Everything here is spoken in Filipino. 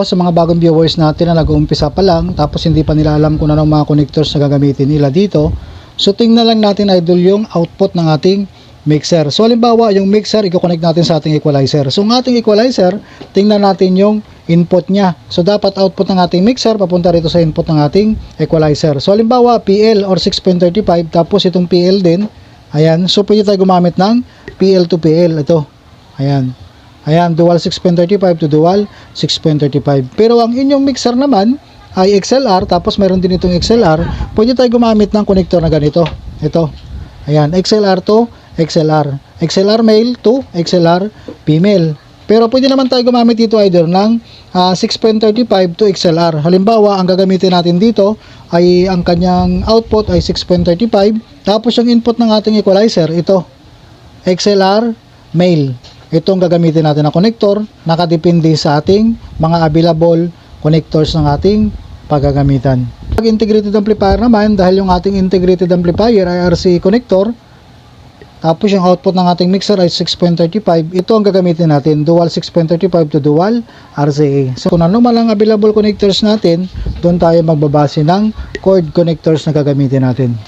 Sa mga bagong viewers natin na nag-uumpisa pa lang tapos hindi pa nila alam kung ano mga connectors na gagamitin nila dito, so tingnan lang natin idol yung output ng ating mixer. So halimbawa yung mixer i-connect natin sa ating equalizer. So ang ating equalizer, tingnan natin yung input niya. So dapat output ng ating mixer papunta rito sa input ng ating equalizer. So halimbawa PL or 6.35 tapos itong PL din. Ayan, so pwede tayo gumamit ng PL to PL. Ito, ayan. Ayan, dual 6.35 to dual 6.35. Pero ang inyong mixer naman ay XLR, tapos meron din itong XLR, pwede tayo gumamit ng connector na ganito. Ito. Ayan, XLR to XLR. XLR male to XLR female. Pero pwede naman tayo gumamit dito either ng 6.35 to XLR. Halimbawa, ang gagamitin natin dito ay ang kanyang output ay 6.35. Tapos yung input ng ating equalizer, ito. XLR male. Itong gagamitin natin na connector, nakadepende sa ating mga available connectors ng ating paggagamitan. Pag integrated amplifier naman, dahil yung ating integrated amplifier ay RC connector, tapos yung output ng ating mixer ay 6.35, ito ang gagamitin natin, dual 6.35 to dual RCA. So kung ano man ang available connectors natin, doon tayo magbabase ng cord connectors na gagamitin natin.